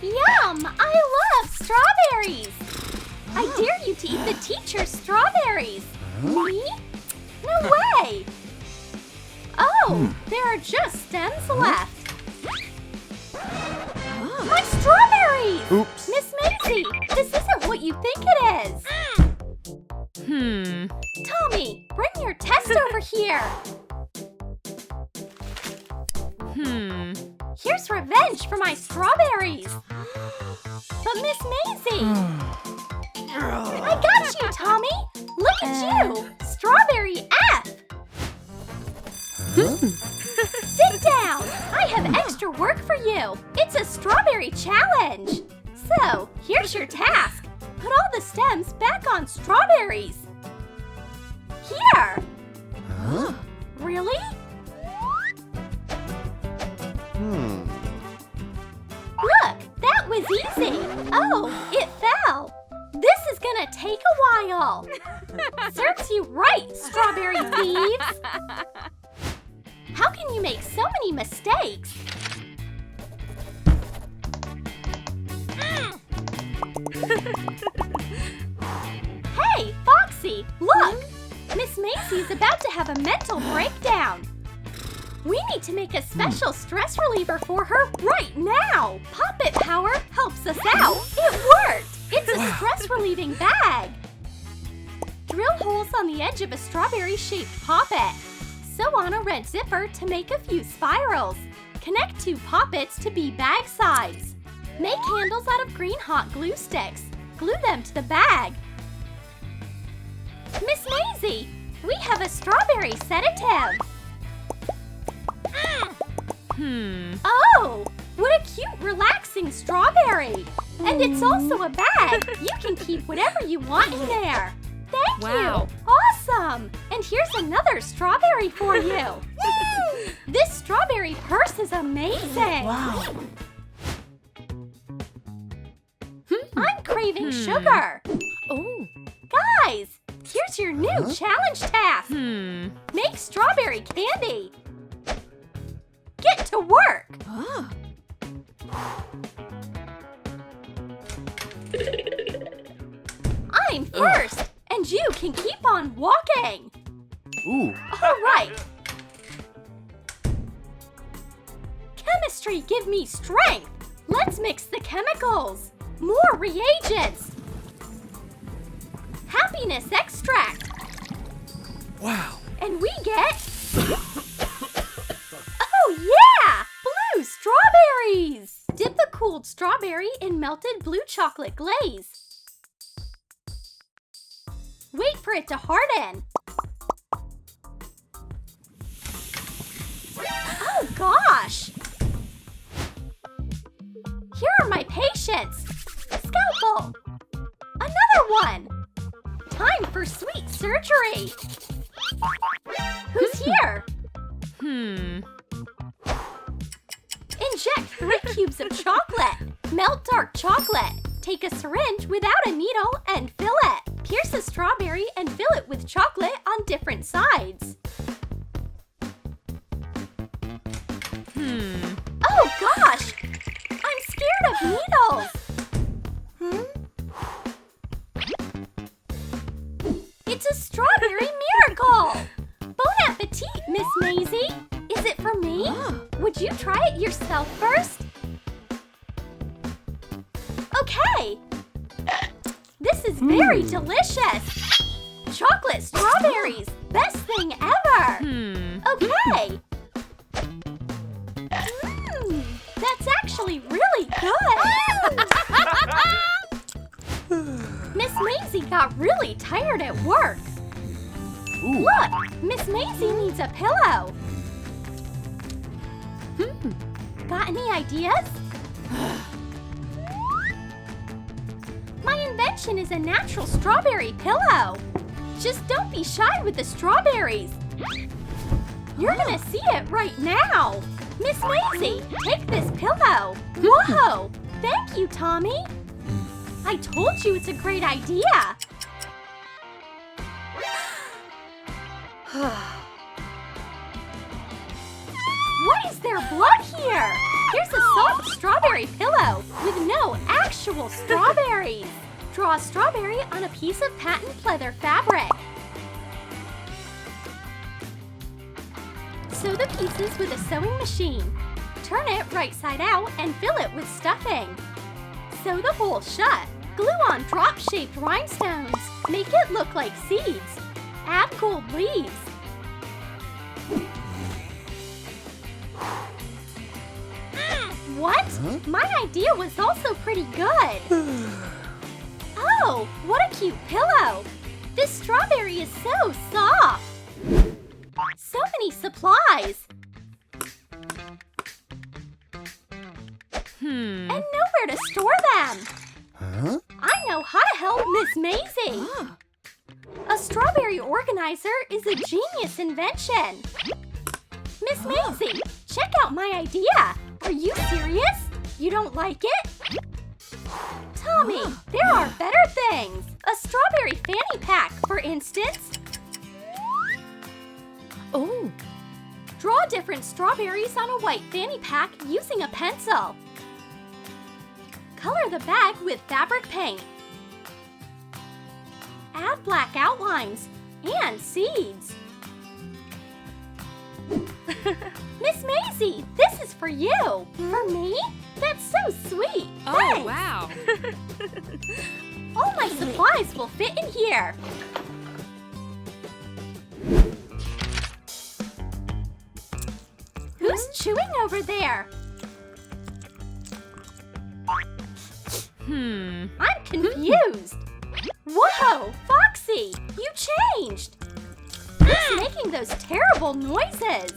Yum! I love strawberries! I dare you to eat the teacher's strawberries! Me? No way! Oh, there are just stems left. My strawberries! Oops. Miss Maisie, this isn't what you think it is. Tommy, bring your test over here. Here's revenge for my strawberries. But Miss Maisie. I got you, Tommy. Look at you. Strawberry F. Sit down. I have extra work for you. It's a strawberry challenge. So, here's your task. Put all the stems back on strawberries. Here. Really? Look, that was easy. Oh, it fell. This is gonna take a while. Serves you right, strawberry thieves. How can you make so many mistakes? Hey, Foxy, look! Miss Maisie's about to have a mental breakdown. We need to make a special stress reliever for her right now. Pop-It Power helps us out. It worked! It's a stress-relieving bag. Drill holes on the edge of a strawberry-shaped Pop-It. Sew on a red zipper to make a few spirals. Connect 2 Pop-Its to be bag sides. Make handles out of green hot glue sticks. Glue them to the bag. Miss Maisie, we have a strawberry sedative. Oh, what a cute, relaxing strawberry. And it's also a bag. You can keep whatever you want in there. Thank you. Awesome. And here's another strawberry for you. This strawberry purse is amazing. Wow. I'm craving sugar. Oh. Guys, here's your new challenge task. Make strawberry candy. Get to work. I'm first, and you can keep on walking. Ooh. All right. Chemistry, give me strength. Let's mix the chemicals. More reagents. Happiness extract. Wow. And we get... Oh yeah! Blue strawberries! Dip a cooled strawberry in melted blue chocolate glaze. Wait for it to harden. Oh gosh! Here are my patients. Scalpel. Another one. Time for sweet surgery. Who's here? Inject 3 cubes of chocolate. Melt dark chocolate. Take a syringe without a needle and fill it. Pierce a strawberry and fill it with chocolate on different sides. Oh gosh! I'm scared of needles. It's a strawberry miracle! Bon appetit, Miss Maisie! Is it for me? Would you try it yourself first? Okay! This is very delicious! Chocolate strawberries! Best thing ever! Okay! That's actually really good! Miss Maisie got really tired at work. Ooh. Look, Miss Maisie needs a pillow. Got any ideas? My invention is a natural strawberry pillow. Just don't be shy with the strawberries. You're gonna see it right now. Miss Maisie, take this pillow. Whoa! Thank you, Tommy. I told you it's a great idea. Why is there blood here? Here's a soft strawberry pillow with no actual strawberries. Draw a strawberry on a piece of patent pleather fabric. Sew the pieces with a sewing machine. Turn it right side out and fill it with stuffing. Sew the hole shut. Glue on drop-shaped rhinestones. Make it look like seeds. Add gold leaves. What? Huh? My idea was also pretty good. Oh, what a cute pillow. This strawberry is so soft. So many supplies. And nowhere to store them. Huh? I know how to help Miss Maisie. A strawberry organizer is a genius invention. Miss Maisie, check out my idea. Are you serious? You don't like it? Tommy, there are better things. A strawberry fanny pack, for instance. Oh. Draw different strawberries on a white fanny pack using a pencil. Color the bag with fabric paint. Add black outlines and seeds. Miss Maisie, this is for you. For me? That's so sweet. Oh, Thanks. wow. All my supplies will fit in here. Who's chewing over there? I'm confused. Whoa, Foxy, you changed. Who's making those terrible noises?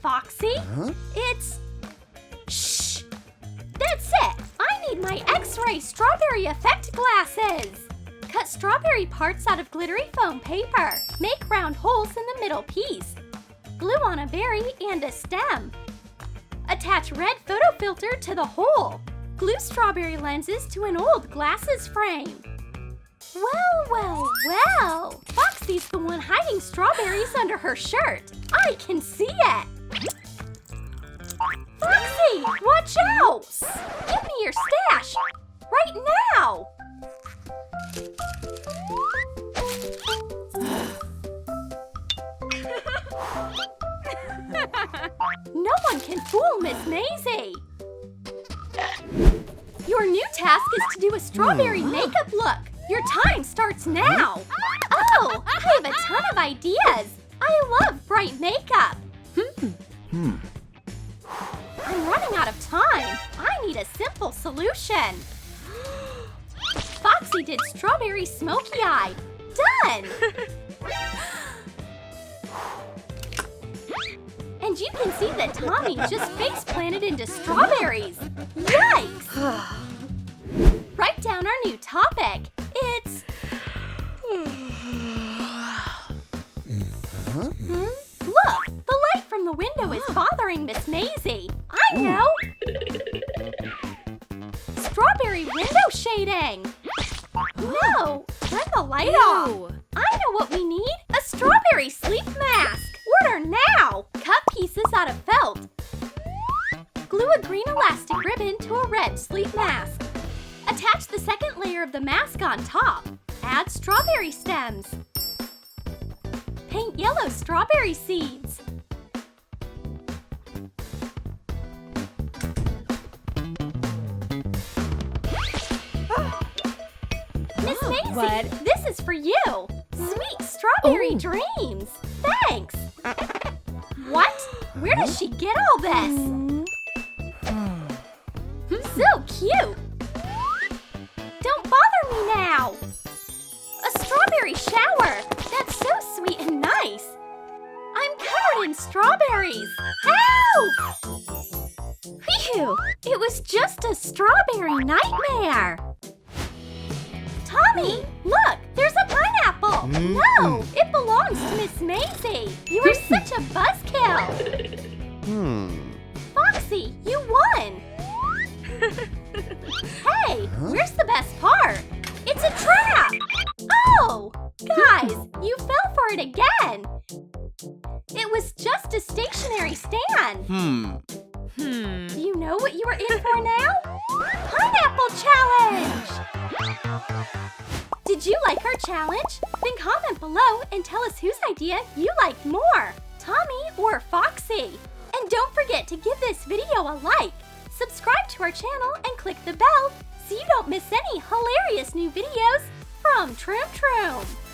Foxy? Huh? It's... Shh! That's it! I need my X-ray strawberry effect glasses! Cut strawberry parts out of glittery foam paper. Make round holes in the middle piece. Glue on a berry and a stem. Attach red photo filter to the hole. Glue strawberry lenses to an old glasses frame. Well, well, well! Foxy's the one hiding strawberries under her shirt. I can see it! Foxy, watch out! Give me your stash! Right now! No one can fool Miss Maisie! Your new task is to do a strawberry makeup look. Your time starts now. Oh, I have a ton of ideas. I love bright makeup. I'm running out of time. I need a simple solution. Foxy did strawberry smoky eye. Done! And you can see that Tommy just face planted into strawberries. Yikes! Write down our new topic. It's... Look, the light from the window is bothering Miss Maisie. I know! Strawberry window shading! No! Turn the light off! I know what we need! A strawberry sleep mask! Order now! Cut pieces out of felt. Glue a green elastic ribbon to a red sleep mask. Attach the second layer of the mask on top. Add strawberry stems. Paint yellow strawberry seeds. Miss Maisie, what? this is for you. Sweet strawberry dreams. Thanks. What? Where does she get all this? So cute. Don't bother me now. A strawberry shower. That's so sweet and nice. I'm covered in strawberries. Help! Phew, it was just a strawberry nightmare. Tommy, look, there's a pineapple. No, it belongs to Miss Maisie. You are such a buzzkill. Foxy, you won. Hey, where's the best part? It's a trap. Oh, guys, you fell for it again. It was just a stationary stand. know what you are in for now? Pineapple Challenge! Did you like our challenge? Then comment below and tell us whose idea you liked more, Tommy or Foxy. And don't forget to give this video a like, subscribe to our channel, and click the bell so you don't miss any hilarious new videos from Troom.